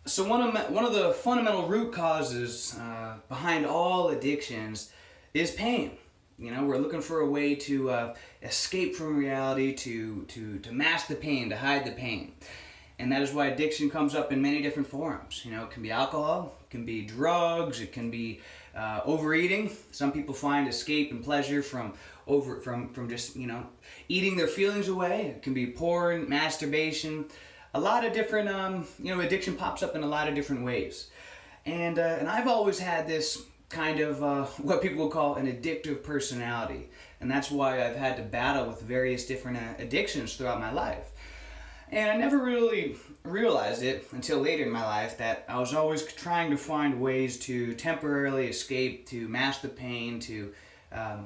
So one of the fundamental root causes behind all addictions is pain. You know, we're looking for a way to escape from reality, to mask the pain, to hide the pain. And that is why addiction comes up in many different forms. You know, it can be alcohol, it can be drugs, it can be overeating. Some people find escape and pleasure from just, you know, eating their feelings away. It can be porn, masturbation. A lot of different, addiction pops up in a lot of different ways. And I've always had this kind of what people would call an addictive personality. And that's why I've had to battle with various different addictions throughout my life. And I never really realized it until later in my life that I was always trying to find ways to temporarily escape, to mask the pain, to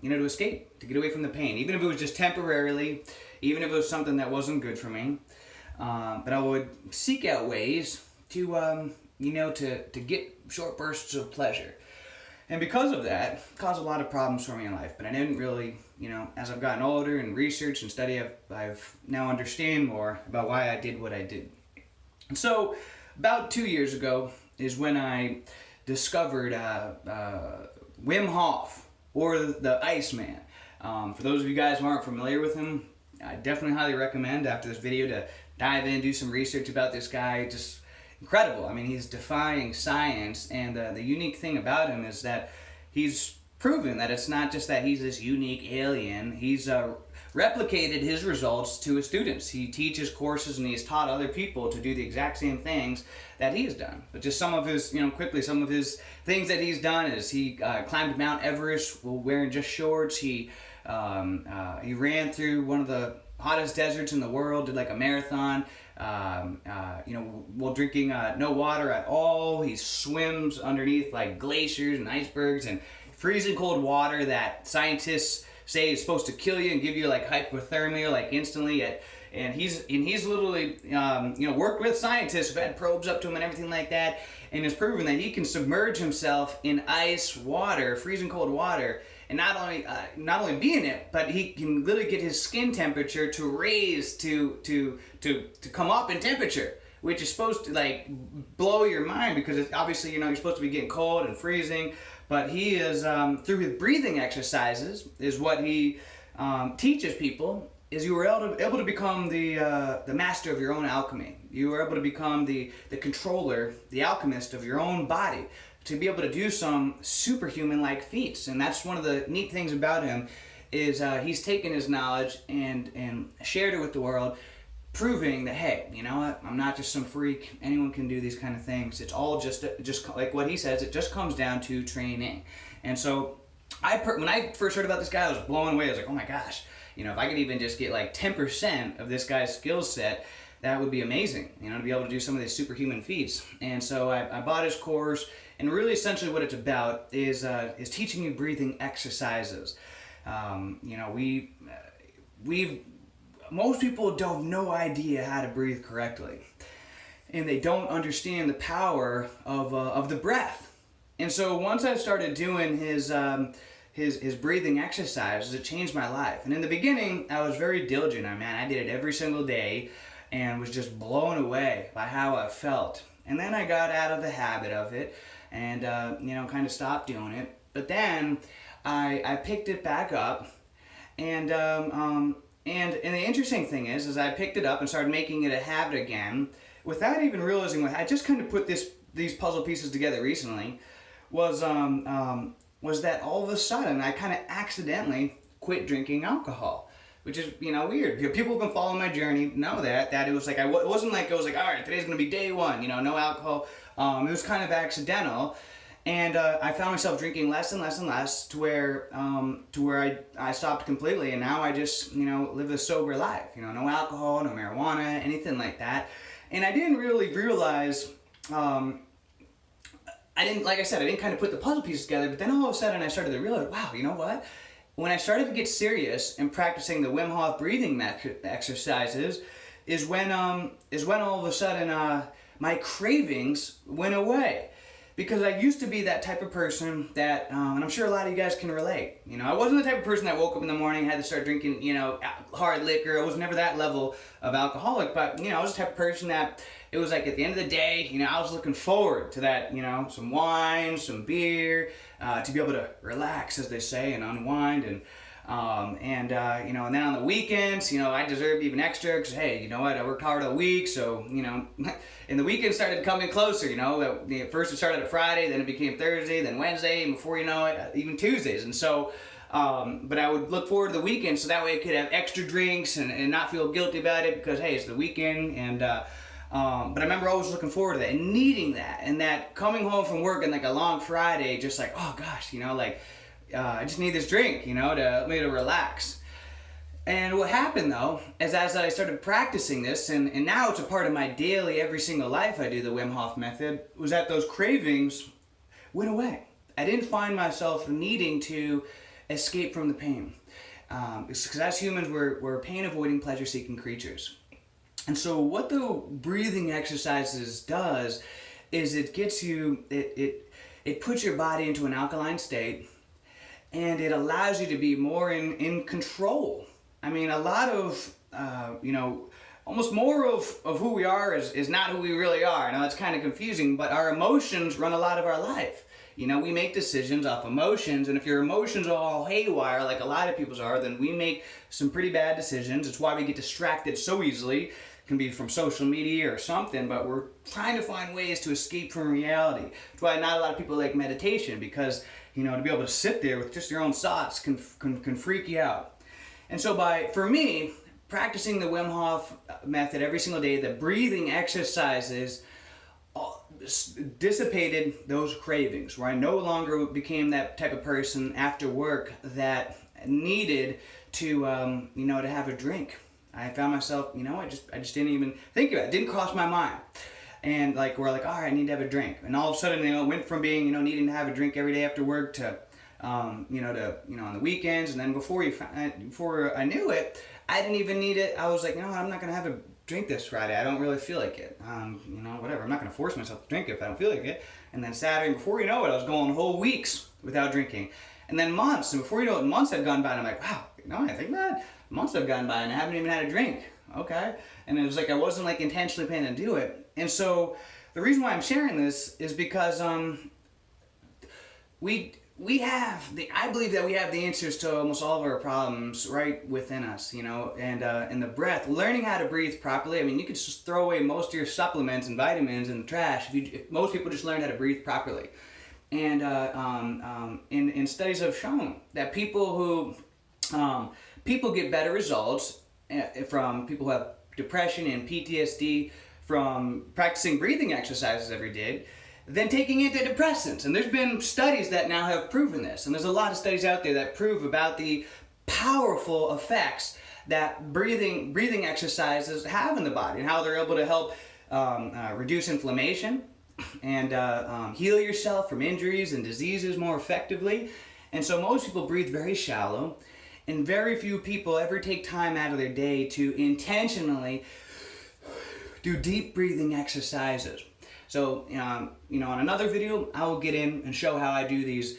escape, to get away from the pain. Even if it was just temporarily, even if it was something that wasn't good for me. But I would seek out ways to get short bursts of pleasure. And because of that, it caused a lot of problems for me in life. But I didn't really, as I've gotten older and research and study, I've now understand more about why I did what I did. And so, about 2 years ago is when I discovered Wim Hof, or the Iceman. For those of you guys who aren't familiar with him, I definitely highly recommend after this video to dive in, do some research about this guy. Just incredible. I mean, he's defying science, and the unique thing about him is that he's proven that it's not just that he's this unique alien. He's replicated his results to his students. He teaches courses and he's taught other people to do the exact same things that he has done. But just some of his, some of his things that he's done is he climbed Mt Everest wearing just shorts. He ran through one of the hottest deserts in the world, did like a marathon, while drinking no water at all. He swims underneath like glaciers and icebergs and freezing cold water that scientists say is supposed to kill you and give you like hypothermia like instantly. And he's literally worked with scientists who've had probes up to him and everything like that, and has proven that he can submerge himself in ice water, freezing cold water, and not only be in it, but he can literally get his skin temperature to raise to come up in temperature, which is supposed to like blow your mind, because it's obviously you're supposed to be getting cold and freezing. But he is through his breathing exercises is what he teaches people. Is you were able to become the master of your own alchemy. You were able to become the controller, the alchemist of your own body, to be able to do some superhuman-like feats. And that's one of the neat things about him, is he's taken his knowledge and shared it with the world, proving that, hey, you know what, I'm not just some freak. Anyone can do these kind of things. It's all just like what he says, it just comes down to training. And so when I first heard about this guy, I was blown away. I was like, oh my gosh, if I could even just get like 10% of this guy's skill set, that would be amazing, to be able to do some of these superhuman feats. And so I bought his course, and really essentially what it's about is teaching you breathing exercises. Most people don't have no idea how to breathe correctly, and they don't understand the power of the breath. And so once I started doing his breathing exercises, it changed my life. And in the beginning, I was very diligent. I did it every single day, and was just blown away by how I felt. And then I got out of the habit of it, and kind of stopped doing it. But then I picked it back up, and the interesting thing is I picked it up and started making it a habit again, without even realizing I just kind of put these puzzle pieces together recently. Was that all of a sudden I kind of accidentally quit drinking alcohol, which is weird. People who've been following my journey know that it was like it wasn't like I was like, all right, today's gonna be day one, no alcohol. It was kind of accidental. And I found myself drinking less and less and less to where I stopped completely, and now I just live a sober life. No alcohol, no marijuana, anything like that. And I didn't really realize. I didn't kind of put the puzzle pieces together. But then all of a sudden I started to realize, wow, you know what? When I started to get serious in practicing the Wim Hof breathing exercises, is when all of a sudden my cravings went away. Because I used to be that type of person that, and I'm sure a lot of you guys can relate. I wasn't the type of person that woke up in the morning and had to start drinking, hard liquor. I was never that level of alcoholic, but, I was the type of person that it was like at the end of the day, I was looking forward to that, some wine, some beer, to be able to relax, as they say, and unwind, and then on the weekends, I deserved even extra because, hey, you know what, I worked hard all week, so, and the weekend started coming closer, first it started at Friday, then it became Thursday, then Wednesday, and before you know it, even Tuesdays, and so, but I would look forward to the weekend so that way I could have extra drinks and not feel guilty about it because, hey, it's the weekend, and, but I remember always looking forward to that and needing that, and that coming home from work and like a long Friday, just like, oh gosh, I just need this drink, to relax. And what happened though, is as I started practicing this, and now it's a part of my daily, every single life I do the Wim Hof method, was that those cravings went away. I didn't find myself needing to escape from the pain. Because as humans, we're pain-avoiding, pleasure-seeking creatures. And so what the breathing exercises does is it gets you, it puts your body into an alkaline state, and it allows you to be more in control. I mean, a lot of, almost more of who we are is not who we really are. Now, that's kind of confusing, but our emotions run a lot of our life. We make decisions off emotions, and if your emotions are all haywire, like a lot of people's are, then we make some pretty bad decisions. It's why we get distracted so easily. It can be from social media or something, but we're trying to find ways to escape from reality. That's why not a lot of people like meditation, because to be able to sit there with just your own thoughts can freak you out. And so for me, practicing the Wim Hof method every single day, the breathing exercises dissipated those cravings, where I no longer became that type of person after work that needed to, to have a drink. I found myself, I just didn't even think of it. It didn't cross my mind. And we're like, all right, I need to have a drink. And all of a sudden, it went from being, needing to have a drink every day after work to, on the weekends. And then before I knew it, I didn't even need it. I was like, no, I'm not going to have a drink this Friday. I don't really feel like it. Whatever. I'm not going to force myself to drink it if I don't feel like it. And then Saturday, before you know it, I was going whole weeks without drinking. And then months. And before you know it, months had gone by. And I'm like, wow, I think that months have gone by and I haven't even had a drink. Okay. And it was like I wasn't intentionally planning to do it. And so the reason why I'm sharing this is because I believe that we have the answers to almost all of our problems right within us, and the breath, learning how to breathe properly. I mean, you could just throw away most of your supplements and vitamins in the trash if most people just learned how to breathe properly. And in studies have shown that people get better results from people who have depression and PTSD from practicing breathing exercises every day than taking antidepressants. And there's been studies that now have proven this. And there's a lot of studies out there that prove about the powerful effects that breathing exercises have in the body and how they're able to help reduce inflammation and heal yourself from injuries and diseases more effectively. And so most people breathe very shallow, and very few people ever take time out of their day to intentionally do deep breathing exercises. So, on another video, I will get in and show how I do these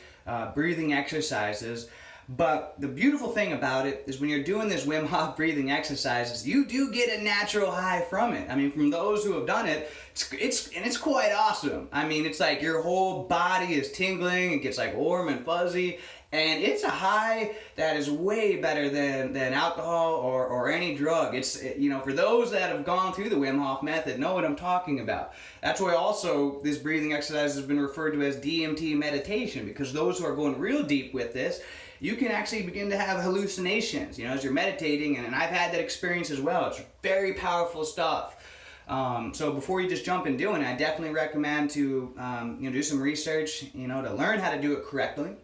breathing exercises. But the beautiful thing about it is when you're doing this Wim Hof breathing exercises, you do get a natural high from it. I mean, from those who have done it, it's quite awesome. I mean, it's like your whole body is tingling, it gets warm and fuzzy, and it's a high that is way better than alcohol or any drug. It's, for those that have gone through the Wim Hof method, know what I'm talking about. That's why also this breathing exercise has been referred to as DMT meditation, because those who are going real deep with this, you can actually begin to have hallucinations, as you're meditating, and I've had that experience as well. It's very powerful stuff. So before you just jump in doing it, I definitely recommend to, do some research, to learn how to do it correctly.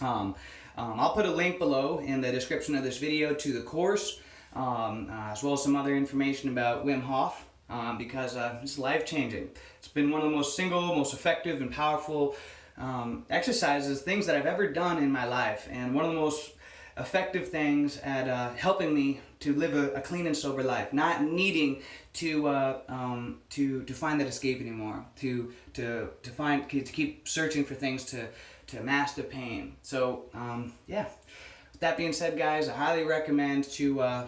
I'll put a link below in the description of this video to the course, as well as some other information about Wim Hof, because it's life-changing. It's been one of the most effective and powerful exercises, things that I've ever done in my life, and one of the most effective things at helping me to live a clean and sober life, not needing to find that escape anymore, to keep searching for things to mask the pain. So with that being said, guys, I highly recommend to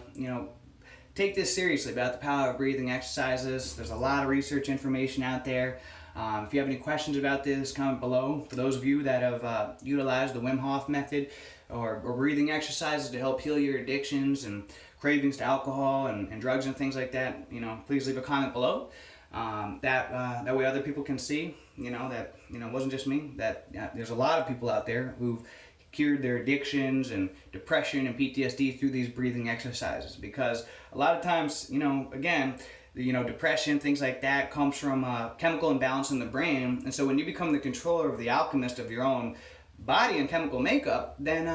take this seriously about the power of breathing exercises. There's a lot of research information out there. If you have any questions about this, comment below. For those of you that have utilized the Wim Hof method or breathing exercises to help heal your addictions and cravings to alcohol and drugs and things like that, you know, please leave a comment below. That way other people can see, you know, that, you know, it wasn't just me, that there's a lot of people out there who've cured their addictions and depression and PTSD through these breathing exercises. Because a lot of times, you know, again, you know, depression, things like that comes from chemical imbalance in the brain. And so when you become the controller of the alchemist of your own body and chemical makeup, then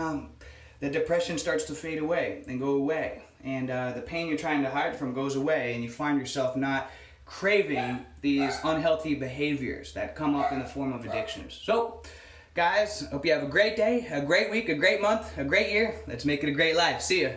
the depression starts to fade away and go away. And the pain you're trying to hide from goes away, and you find yourself not craving these unhealthy behaviors that come up in the form of addictions. So, guys, hope you have a great day, a great week, a great month, a great year. Let's make it a great life. See ya.